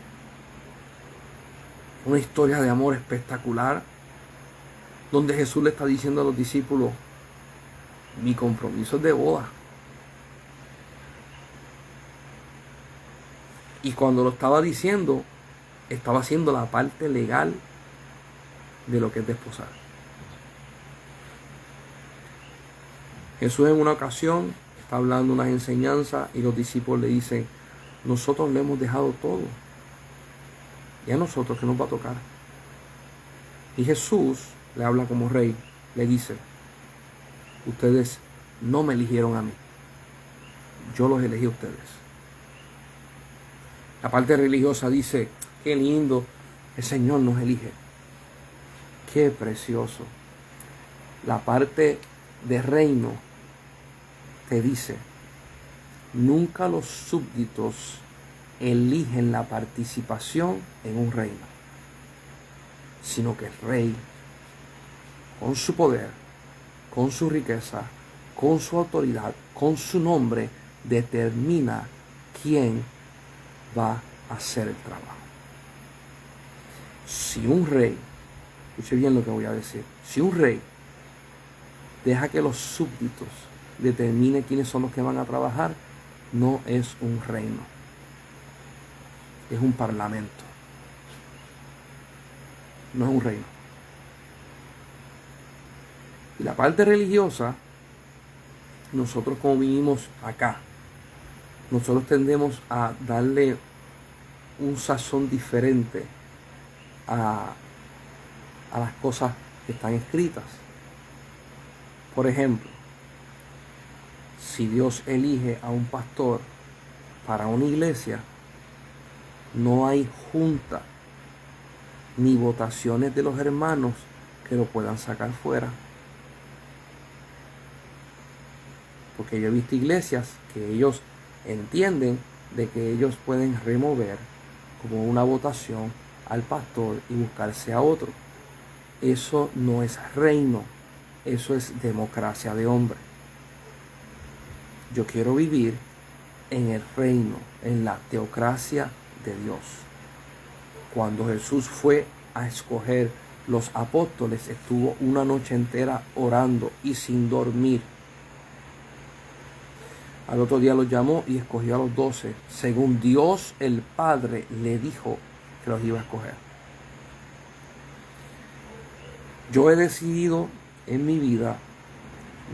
una historia de amor espectacular, donde Jesús le está diciendo a los discípulos, mi compromiso es de boda. Y cuando lo estaba diciendo, estaba haciendo la parte legal de lo que es desposar. Jesús en una ocasión está hablando unas enseñanzas y los discípulos le dicen, nosotros le hemos dejado todo. ¿Y a nosotros qué nos va a tocar? Y Jesús le habla como rey, le dice, ustedes no me eligieron a mí, yo los elegí a ustedes. La parte religiosa dice, qué lindo, el Señor nos elige. Qué precioso. La parte de reino te dice, nunca los súbditos eligen la participación en un reino, sino que el rey, con su poder, con su riqueza, con su autoridad, con su nombre, determina quién va a hacer el trabajo. Si un rey, escuche bien lo que voy a decir, si un rey deja que los súbditos determinen quiénes son los que van a trabajar, no es un reino, es un parlamento, no es un reino. Y la parte religiosa, nosotros como vivimos acá, nosotros tendemos a darle un sazón diferente a las cosas que están escritas. Por ejemplo, si Dios elige a un pastor para una iglesia, no hay junta ni votaciones de los hermanos que lo puedan sacar fuera. Porque yo he visto iglesias que ellos entienden de que ellos pueden remover como una votación al pastor y buscarse a otro. Eso no es reino, eso es democracia de hombre. Yo quiero vivir en el reino, en la teocracia de Dios. Cuando Jesús fue a escoger los apóstoles, estuvo una noche entera orando y sin dormir. Al otro día los llamó y escogió a los 12, según Dios el Padre le dijo que los iba a escoger. Yo he decidido en mi vida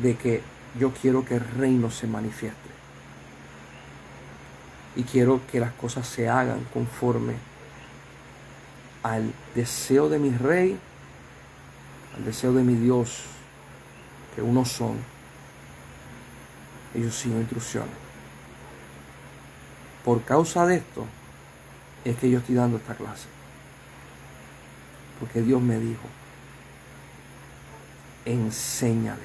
de que yo quiero que el reino se manifieste. Y quiero que las cosas se hagan conforme al deseo de mi rey, al deseo de mi Dios, que uno son. Ellos siguen instrucciones. Por causa de esto es que yo estoy dando esta clase. Porque Dios me dijo, enséñales.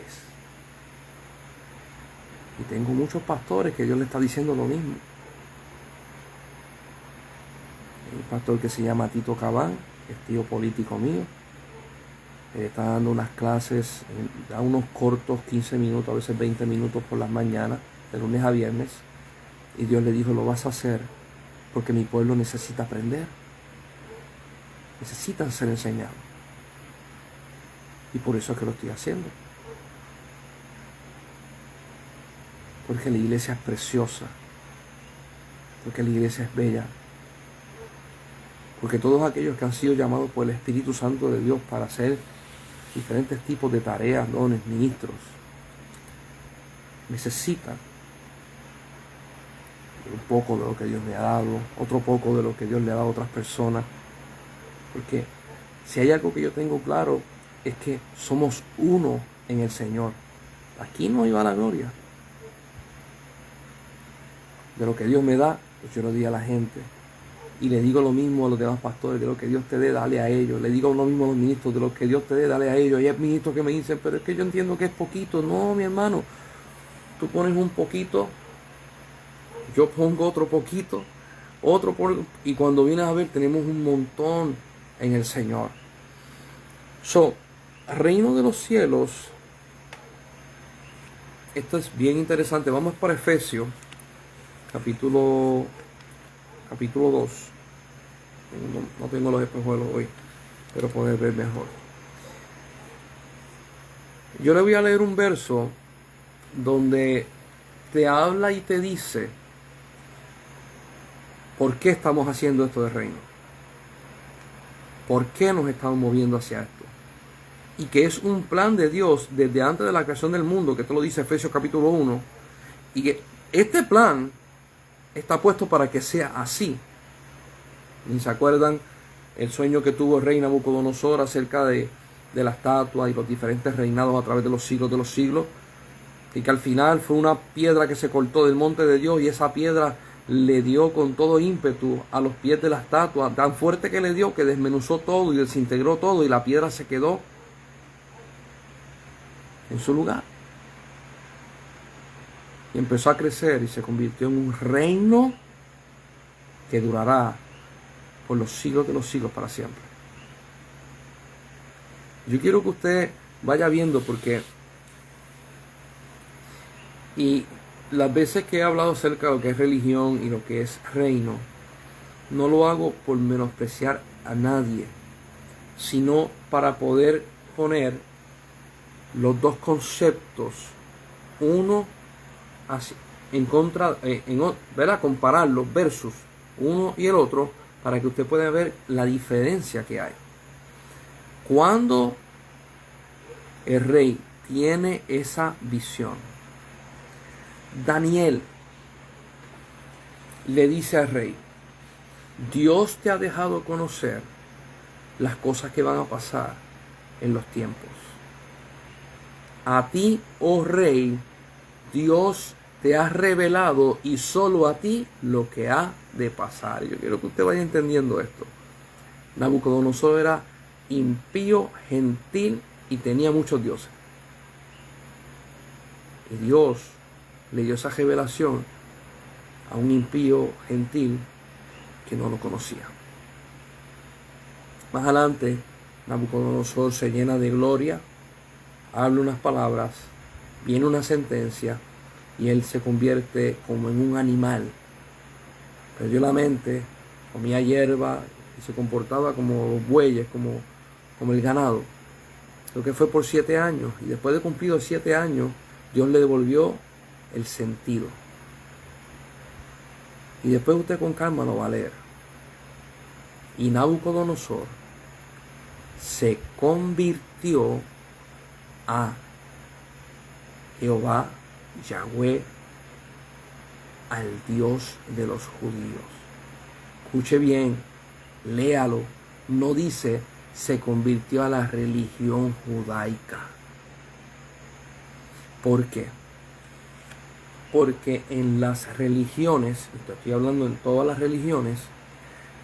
Y tengo muchos pastores que Dios le está diciendo lo mismo. Hay un pastor que se llama Tito Cabán, es tío político mío. Él está dando unas clases, da unos cortos 15 minutos, a veces 20 minutos por las mañanas, de lunes a viernes. Y Dios le dijo, lo vas a hacer porque mi pueblo necesita aprender. Necesitan ser enseñados. Y por eso es que lo estoy haciendo. Porque la iglesia es preciosa. Porque la iglesia es bella. Porque todos aquellos que han sido llamados por el Espíritu Santo de Dios para hacer diferentes tipos de tareas, dones, ministros, necesitan un poco de lo que Dios le ha dado, otro poco de lo que Dios le ha dado a otras personas. Porque si hay algo que yo tengo claro, es que somos uno en el Señor. Aquí no iba la gloria. De lo que Dios me da, pues yo lo di a la gente. Y le digo lo mismo a los demás pastores, de lo que Dios te dé, dale a ellos. Le digo lo mismo a los ministros, de lo que Dios te dé, dale a ellos. Y hay ministros que me dicen, pero es que yo entiendo que es poquito. No, mi hermano, tú pones un poquito, yo pongo otro poquito, y cuando vienes a ver, tenemos un montón en el Señor. Reino de los cielos, esto es bien interesante. Vamos para Efesios, capítulo 2. No tengo los espejuelos hoy, pero poder ver mejor. Yo le voy a leer un verso donde te habla y te dice por qué estamos haciendo esto de reino. ¿Por qué nos estamos moviendo hacia esto? Y que es un plan de Dios desde antes de la creación del mundo, que esto lo dice Efesios capítulo 1. Y que este plan está puesto para que sea así. ¿Y se acuerdan el sueño que tuvo el rey Nabucodonosor acerca de la estatua y los diferentes reinados a través de los siglos? Y que al final fue una piedra que se cortó del monte de Dios, y esa piedra le dio con todo ímpetu a los pies de la estatua, tan fuerte que le dio que desmenuzó todo y desintegró todo, y la piedra se quedó en su lugar. Y empezó a crecer y se convirtió en un reino que durará por los siglos de los siglos para siempre. Yo quiero que usted vaya viendo, porque y las veces que he hablado acerca de lo que es religión y lo que es reino, no lo hago por menospreciar a nadie, sino para poder poner los dos conceptos, uno en contra, ¿verdad? Compararlos versus uno y el otro, para que usted pueda ver la diferencia que hay. Cuando el rey tiene esa visión, Daniel le dice al rey, Dios te ha dejado conocer las cosas que van a pasar en los tiempos. A ti, oh rey, Dios te ha revelado, y solo a ti, lo que ha de pasar. Yo quiero que usted vaya entendiendo esto. Nabucodonosor era impío, gentil y tenía muchos dioses. Y Dios le dio esa revelación a un impío gentil que no lo conocía. Más adelante, Nabucodonosor se llena de gloria, habla unas palabras, viene una sentencia y él se convierte como en un animal. Perdió la mente, comía hierba y se comportaba como los bueyes, como el ganado. Lo que fue por 7 años. Y después de cumplidos 7 años, Dios le devolvió el sentido. Y después usted con calma lo va a leer. Y Nabucodonosor se convirtió a Jehová, Yahweh, al Dios de los judíos. Escuche bien, léalo. No dice se convirtió a la religión judaica. ¿Por qué? Porque en las religiones, estoy hablando en todas las religiones,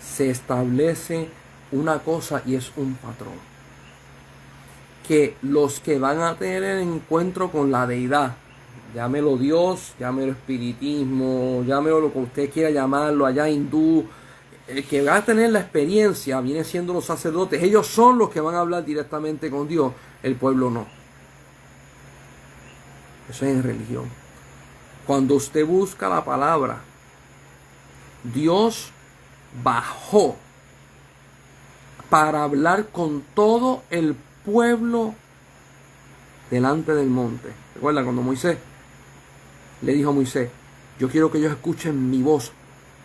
se establece una cosa y es un patrón. Que los que van a tener el encuentro con la deidad, llámelo Dios, llámelo espiritismo, llámelo lo que usted quiera llamarlo, allá hindú, el que va a tener la experiencia viene siendo los sacerdotes. Ellos son los que van a hablar directamente con Dios, el pueblo no. Eso es en religión. Cuando usted busca la palabra, Dios bajó para hablar con todo el pueblo delante del monte. ¿Recuerda cuando Moisés le dijo a Moisés, yo quiero que ellos escuchen mi voz,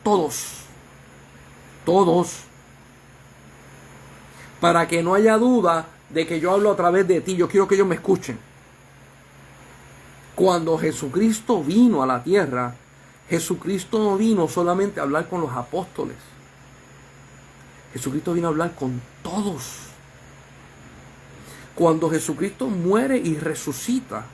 todos, para que no haya duda de que yo hablo a través de ti, yo quiero que ellos me escuchen. Cuando Jesucristo vino a la tierra, Jesucristo no vino solamente a hablar con los apóstoles. Jesucristo vino a hablar con todos. Cuando Jesucristo muere y resucita,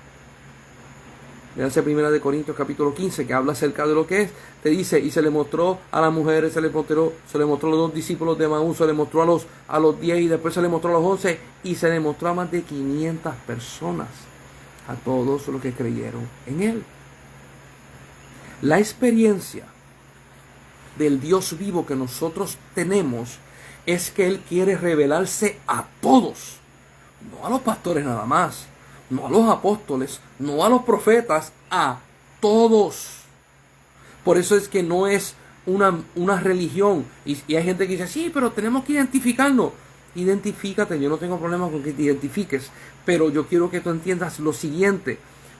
léanse 1 Corintios capítulo 15, que habla acerca de lo que es, te dice, y se le mostró a las mujeres, se le mostró a los 2 discípulos de Emaús, se le mostró a los 10 y después se le mostró a los 11 y se le mostró a más de 500 personas, a todos los que creyeron en él. La experiencia del Dios vivo que nosotros tenemos es que Él quiere revelarse a todos, no a los pastores nada más, no a los apóstoles, no a los profetas, a todos. Por eso es que no es una religión. Y hay gente que dice, sí, pero tenemos que identificarnos. Identifícate, yo no tengo problema con que te identifiques, pero yo quiero que tú entiendas lo siguiente.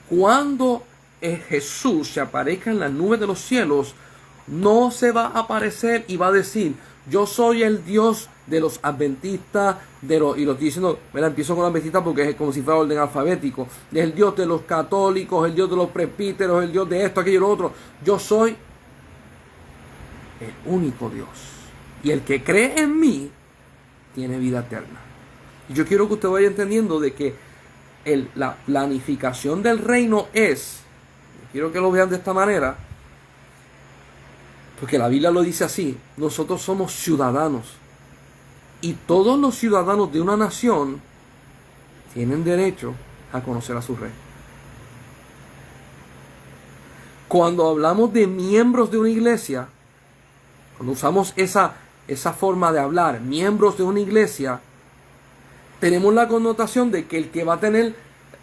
Cuando Jesús se aparezca en las nubes de los cielos, no se va a aparecer y va a decir, yo soy el Dios de los adventistas, y lo estoy diciendo, empiezo con adventistas porque es como si fuera orden alfabético, es el Dios de los católicos, el Dios de los presbíteros, el Dios de esto, aquello, lo otro. Yo soy el único Dios. Y el que cree en mí, tiene vida eterna. Y yo quiero que usted vaya entendiendo de que la planificación del reino es, quiero que lo vean de esta manera, porque la Biblia lo dice así, nosotros somos ciudadanos. Y todos los ciudadanos de una nación tienen derecho a conocer a su rey. Cuando hablamos de miembros de una iglesia, cuando usamos esa forma de hablar, miembros de una iglesia, tenemos la connotación de que el que va a tener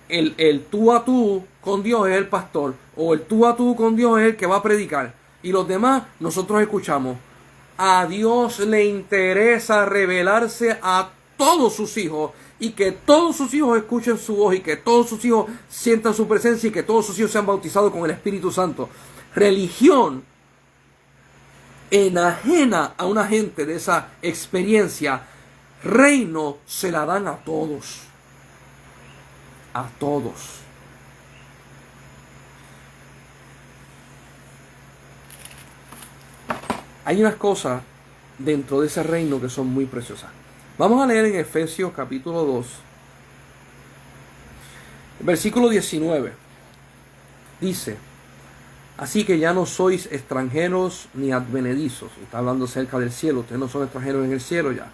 el tú a tú con Dios es el pastor, o el tú a tú con Dios es el que va a predicar, y los demás nosotros escuchamos. A Dios le interesa revelarse a todos sus hijos, y que todos sus hijos escuchen su voz, y que todos sus hijos sientan su presencia, y que todos sus hijos sean bautizados con el Espíritu Santo. Religión enajena a una gente de esa experiencia. Reino se la dan a todos. A todos. Hay unas cosas dentro de ese reino que son muy preciosas. Vamos a leer en Efesios capítulo 2, versículo 19. Dice, así que ya no sois extranjeros ni advenedizos. Está hablando acerca del cielo. Ustedes no son extranjeros en el cielo ya.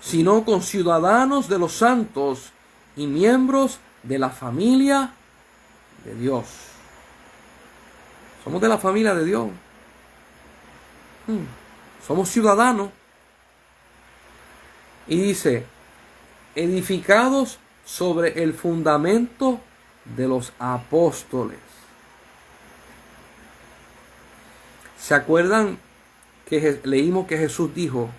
sino con ciudadanos de los santos y miembros de la familia de Dios. Somos de la familia de Dios. Somos ciudadanos. Y dice, edificados sobre el fundamento de los apóstoles. ¿Se acuerdan que leímos que Jesús dijo,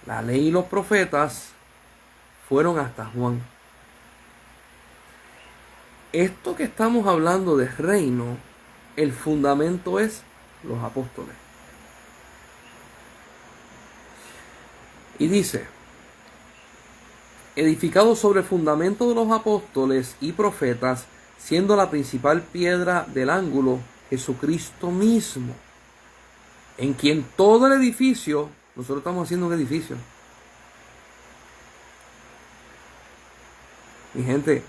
la ley y los profetas fueron hasta Juan? Esto que estamos hablando de reino, el fundamento es los apóstoles. Y dice, edificado sobre el fundamento de los apóstoles y profetas, siendo la principal piedra del ángulo Jesucristo mismo, en quien todo el edificio, nosotros estamos haciendo un edificio. Mi gente,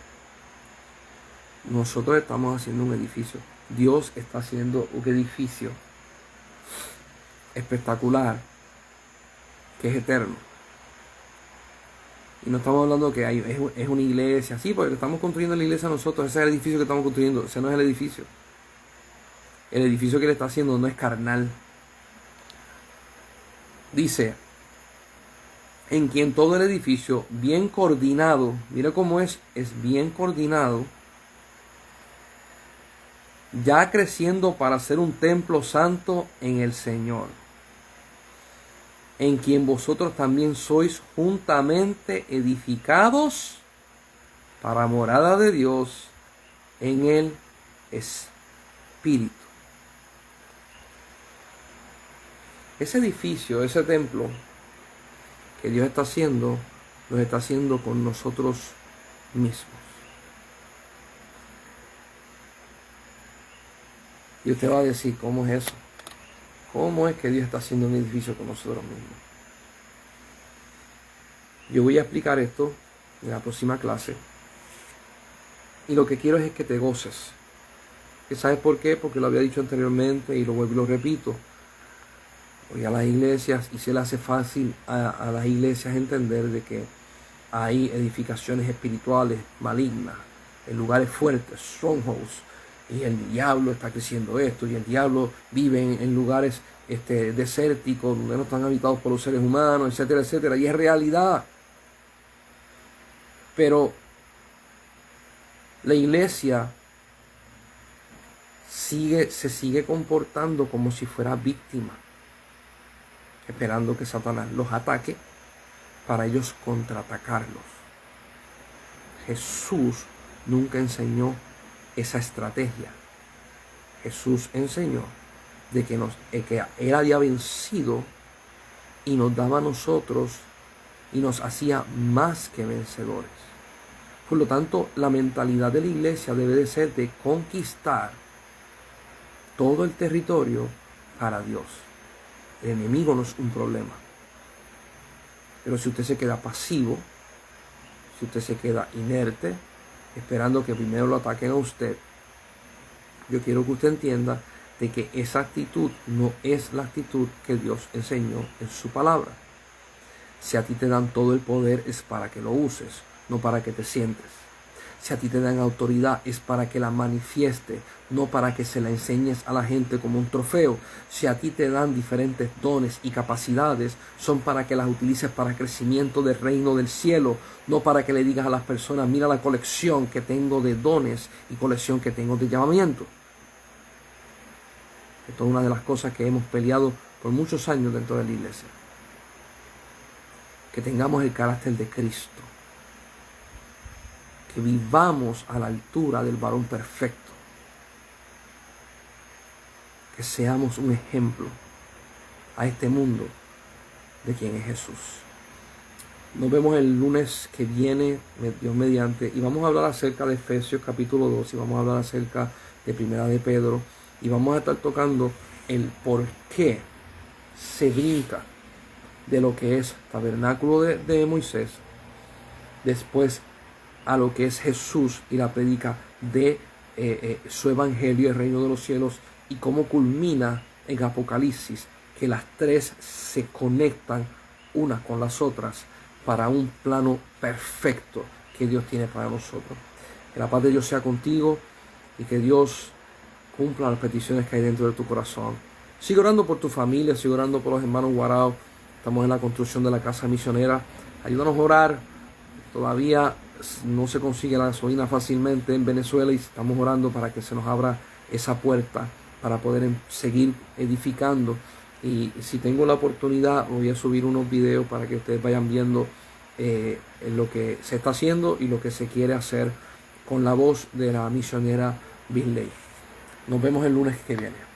nosotros estamos haciendo un edificio. Dios está haciendo un edificio espectacular, que es eterno. Y no estamos hablando que es una iglesia, sí, porque estamos construyendo la iglesia nosotros, ese es el edificio que estamos construyendo, ese no es el edificio. El edificio que Él está haciendo no es carnal. Dice, en quien todo el edificio bien coordinado, mira cómo es bien coordinado, ya creciendo para ser un templo santo en el Señor, en quien vosotros también sois juntamente edificados para morada de Dios en el Espíritu. Ese edificio, ese templo que Dios está haciendo, lo está haciendo con nosotros mismos. Y usted va a decir, ¿cómo es eso? ¿Cómo es que Dios está haciendo un edificio con nosotros mismos? Yo voy a explicar esto en la próxima clase. Y lo que quiero es que te goces. ¿Y sabes por qué? Porque lo había dicho anteriormente y lo vuelvo y lo repito. Hoy a las iglesias, y se le hace fácil a las iglesias entender de que hay edificaciones espirituales malignas, en lugares fuertes, strongholds, y el diablo está creciendo esto, y el diablo vive en lugares desérticos, donde no están habitados por los seres humanos, etcétera, etcétera, y es realidad. Pero la iglesia se sigue comportando como si fuera víctima, esperando que Satanás los ataque para ellos contraatacarlos. Jesús nunca enseñó esa estrategia. Jesús enseñó de que Él había vencido y nos daba a nosotros y nos hacía más que vencedores. Por lo tanto, la mentalidad de la iglesia debe de ser de conquistar todo el territorio para Dios. El enemigo no es un problema. Pero si usted se queda pasivo, si usted se queda inerte, esperando que primero lo ataquen a usted, yo quiero que usted entienda de que esa actitud no es la actitud que Dios enseñó en su palabra. Si a ti te dan todo el poder es para que lo uses, no para que te sientes. Si a ti te dan autoridad es para que la manifieste, no para que se la enseñes a la gente como un trofeo. Si a ti te dan diferentes dones y capacidades, son para que las utilices para crecimiento del reino del cielo, no para que le digas a las personas, mira la colección que tengo de dones y colección que tengo de llamamiento. Esto es una de las cosas que hemos peleado por muchos años dentro de la iglesia. Que tengamos el carácter de Cristo. Que vivamos a la altura del varón perfecto. Que seamos un ejemplo a este mundo de quién es Jesús. Nos vemos el lunes que viene, Dios mediante, y vamos a hablar acerca de Efesios capítulo 2, y vamos a hablar acerca de Primera de Pedro, y vamos a estar tocando el por qué se brinca de lo que es tabernáculo de Moisés, después a lo que es Jesús y la predica de su evangelio, el reino de los cielos, y cómo culmina en Apocalipsis, que las tres se conectan unas con las otras para un plano perfecto que Dios tiene para nosotros. Que la paz de Dios sea contigo y que Dios cumpla las peticiones que hay dentro de tu corazón. Sigue orando por tu familia, sigue orando por los hermanos Guarao. Estamos en la construcción de la casa misionera. Ayúdanos a orar. Todavía no se consigue la gasolina fácilmente en Venezuela y estamos orando para que se nos abra esa puerta para poder seguir edificando. Y si tengo la oportunidad voy a subir unos videos para que ustedes vayan viendo lo que se está haciendo y lo que se quiere hacer con la voz de la misionera Binley. Nos vemos el lunes que viene.